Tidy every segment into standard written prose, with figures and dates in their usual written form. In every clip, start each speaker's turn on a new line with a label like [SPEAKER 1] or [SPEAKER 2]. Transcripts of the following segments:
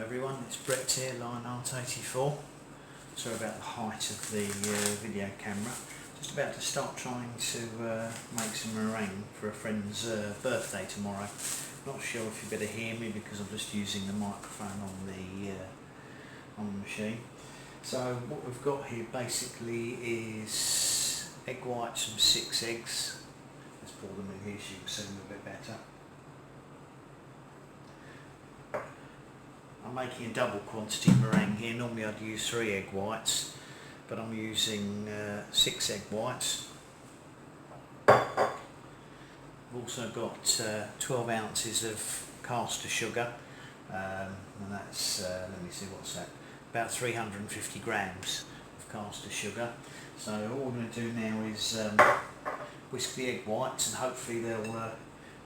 [SPEAKER 1] everyone, it's Brett here, Line Art 84. Sorry about the height of the video camera. Just about to start trying to make some meringue for a friend's birthday tomorrow. Not sure if you better hear me because I'm just using the microphone on the machine. So what we've got here basically is egg whites from 6 eggs. Let's pour them in here so you can see them a bit better. I'm making a double quantity meringue here. Normally I'd use 3 egg whites, but I'm using 6 egg whites. I've also got 12 ounces of caster sugar, and that's, let me see, what's that? About 350 grams of caster sugar. So all we're going to do now is whisk the egg whites, and hopefully they'll,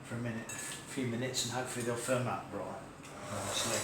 [SPEAKER 1] for a few minutes, and hopefully they'll firm up right nicely.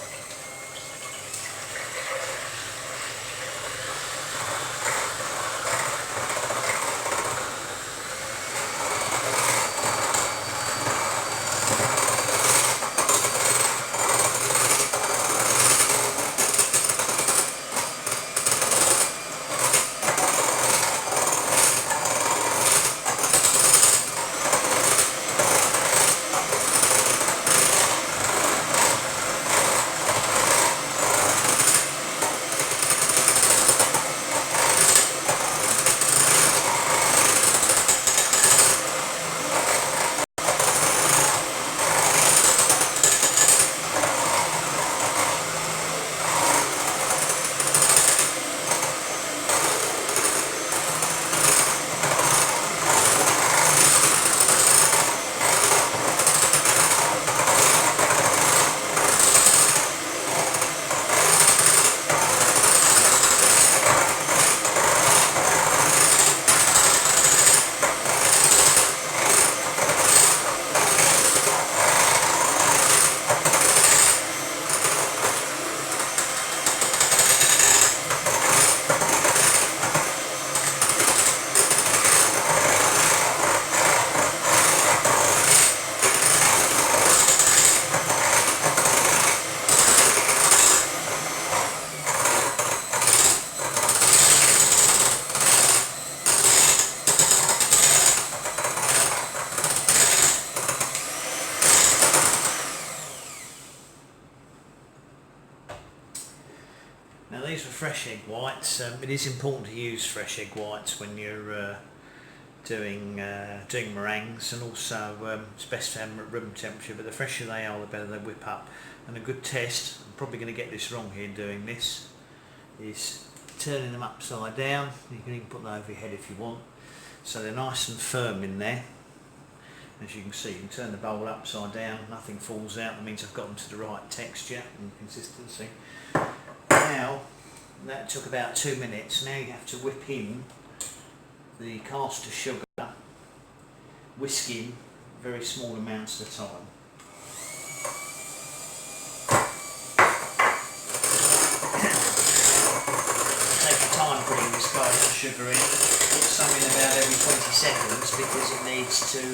[SPEAKER 1] Now these were fresh egg whites. It is important to use fresh egg whites when you're doing meringues, and also it's best to have them at room temperature, but the fresher they are the better they whip up. And a good test, I'm probably going to get this wrong here doing this, is turning them upside down. You can even put them over your head if you want, so they're nice and firm in there. As you can see, you can turn the bowl upside down, nothing falls out. That means I've got them to the right texture and consistency. Now, that took about 2 minutes. Now you have to whip in the caster sugar, whisking very small amounts at a time. Take your time putting this caster sugar in. Put some in about every 20 seconds because it needs to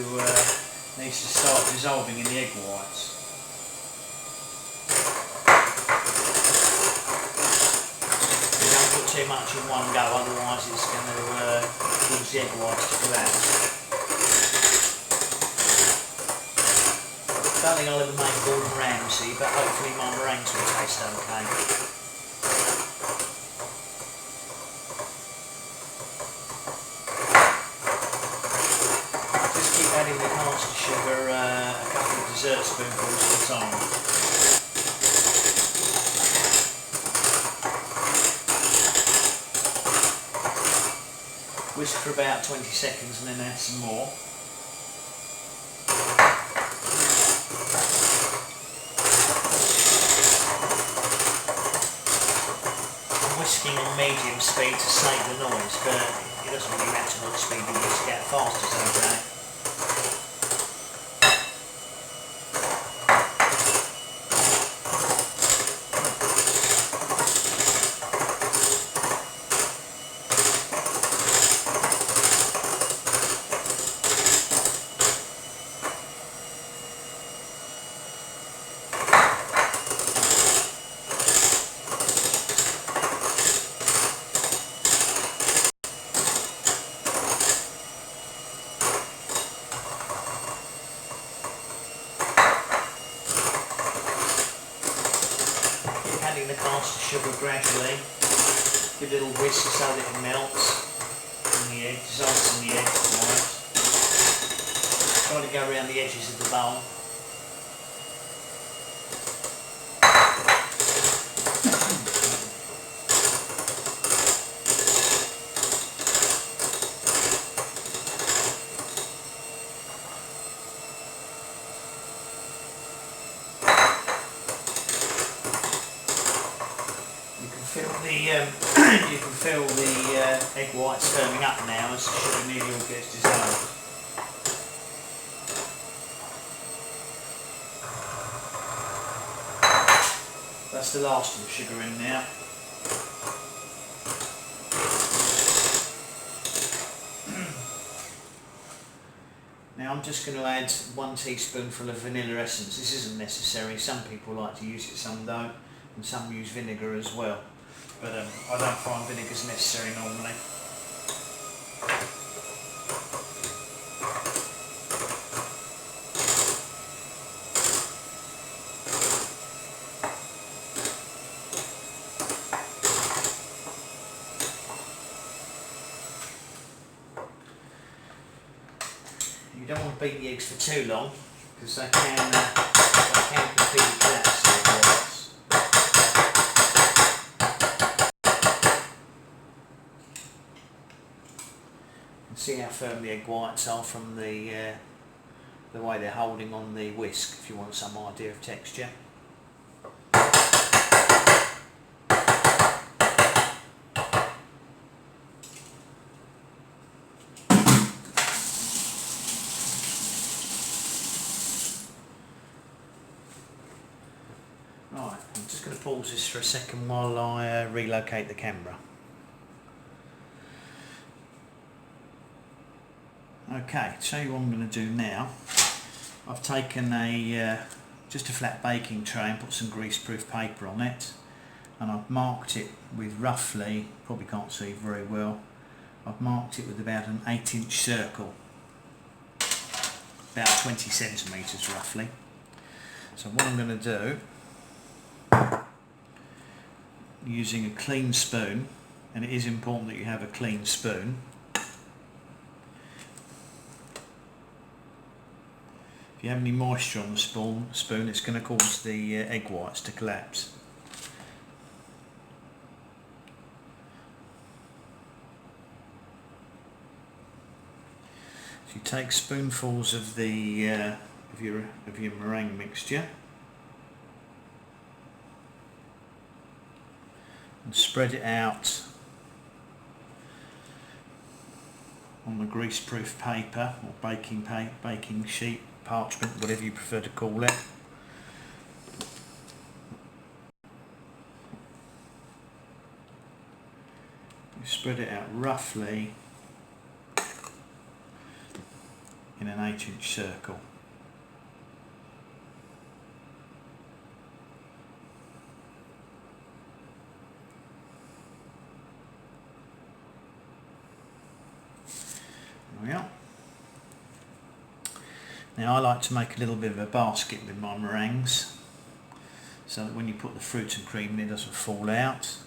[SPEAKER 1] start dissolving in the egg whites. Too much in one go, otherwise it's going to cause the egg whites to collapse. I don't think I'll ever make Gordon Ramsay, but hopefully my meringues will taste okay. Just keep adding the caster sugar a couple of dessert spoonfuls at a time. Whisk for about 20 seconds and then add some more. I'm whisking on medium speed to save the noise, but it doesn't really matter what speed you whisk at, fast is okay. adding the caster sugar gradually. Give a little whisk so that it melts in the edge, dissolves in the edge. Try to go around the edges of the bowl. You can feel the egg whites firming up now as the sugar nearly all gets dissolved. That's the last of the sugar in now. Now I'm just going to add 1 teaspoonful of vanilla essence. This isn't necessary. Some people like to use it, some don't, and some use vinegar as well. But I don't find vinegar's necessary normally. You don't want to beat the eggs for too long because they can completely collapse. See how firm the egg whites are from the way they're holding on the whisk, if you want some idea of texture. Right, I'm just going to pause this for a second while I relocate the camera. Okay, show you what I'm going to do now. I've taken just a flat baking tray and put some greaseproof paper on it, and I've marked it with roughly, probably can't see very well, I've marked it with about an 8-inch circle, about 20 centimetres roughly. So what I'm going to do, using a clean spoon, and it is important that you have a clean spoon. If you have any moisture on the spoon, it's going to cause the egg whites to collapse. So you take spoonfuls of the of your meringue mixture and spread it out on the greaseproof paper or baking sheet, parchment, whatever you prefer to call it. You spread it out roughly in an 8-inch circle. There we are. Now I like to make a little bit of a basket with my meringues so that when you put the fruit and cream in it doesn't fall out.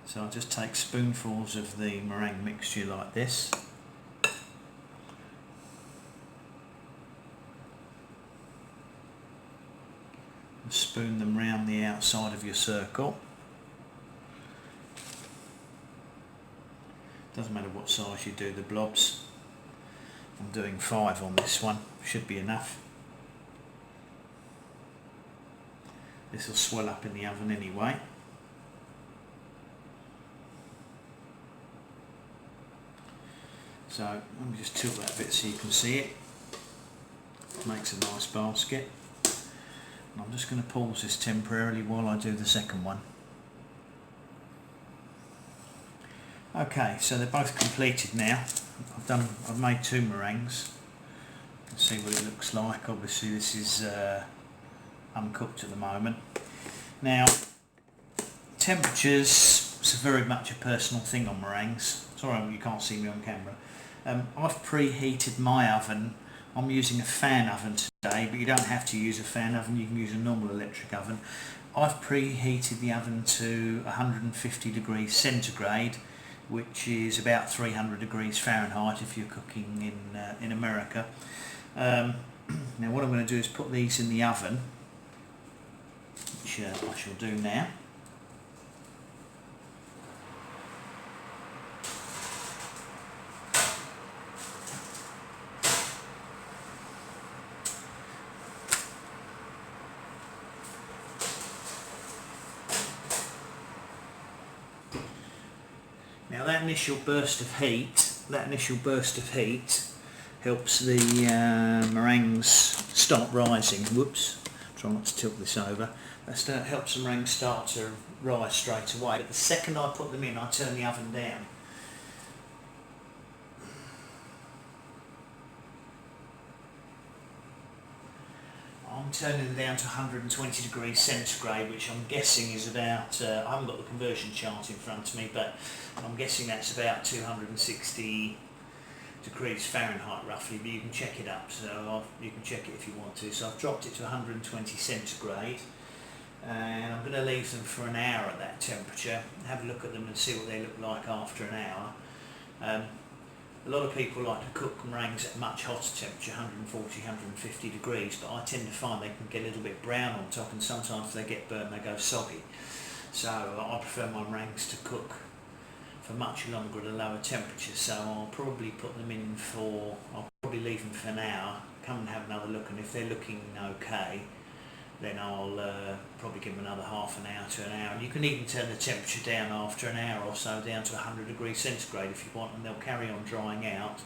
[SPEAKER 1] So I'll just take spoonfuls of the meringue mixture like this. And spoon them round the outside of your circle. Doesn't matter what size you do the blobs. I'm doing 5 on this one, should be enough. This will swell up in the oven anyway. So let me just tilt that bit so you can see it. Makes a nice basket. And I'm just going to pause this temporarily while I do the second one. Okay, so they're both completed now. I've made 2 meringues. You can see what it looks like. Obviously this is uncooked at the moment. Now, temperatures, it's very much a personal thing on meringues. Sorry you can't see me on camera. I've preheated my oven I'm using a fan oven today, but you don't have to use a fan oven, you can use a normal electric oven. I've preheated the oven to 150 degrees centigrade, which is about 300 degrees Fahrenheit if you're cooking in America. Now what I'm going to do is put these in the oven, which I shall do now. Now that initial burst of heat helps the meringues start rising. Whoops, try not to tilt this over. That helps the meringues start to rise straight away. But the second I put them in, I turn the oven down. I'm turning them down to 120 degrees centigrade, which I'm guessing is about, I haven't got the conversion chart in front of me, but I'm guessing that's about 260 degrees Fahrenheit roughly, but you can check it up, so you can check it if you want to. So I've dropped it to 120 centigrade, and I'm going to leave them for an hour at that temperature, have a look at them and see what they look like after an hour. A lot of people like to cook meringues at a much hotter temperature, 140, 150 degrees, but I tend to find they can get a little bit brown on top, and sometimes if they get burnt they go soggy. So I prefer my meringues to cook for much longer at a lower temperature, so I'll probably put them in for, I'll probably leave them for an hour, come and have another look, and if they're looking okay, then I'll probably give them another half an hour to an hour. And you can even turn the temperature down after an hour or so, down to 100 degrees centigrade if you want, and they'll carry on drying out.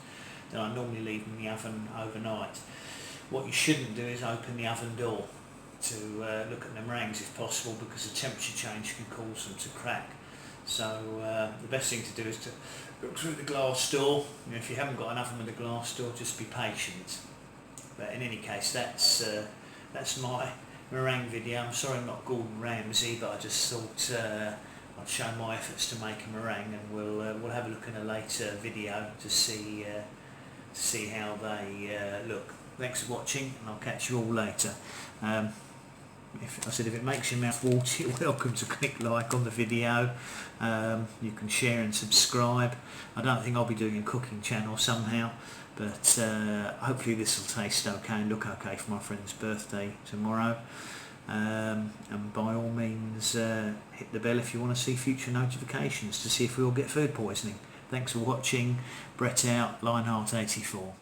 [SPEAKER 1] Then I normally leave them in the oven overnight. What you shouldn't do is open the oven door to look at the meringues if possible, because the temperature change can cause them to crack. So the best thing to do is to look through the glass door. You know, if you haven't got an oven with a glass door, just be patient. But in any case, that's my meringue video. I'm sorry I'm not Gordon Ramsay, but I just thought I'd show my efforts to make a meringue, and we'll have a look in a later video to see how they look. Thanks for watching, and I'll catch you all later. If it makes your mouth water, you're welcome to click like on the video. You can share and subscribe. I don't think I'll be doing a cooking channel somehow, but hopefully this will taste okay and look okay for my friend's birthday tomorrow. And by all means hit the bell if you want to see future notifications to see if we all get food poisoning. Thanks for watching. Brett out, Lionheart 84.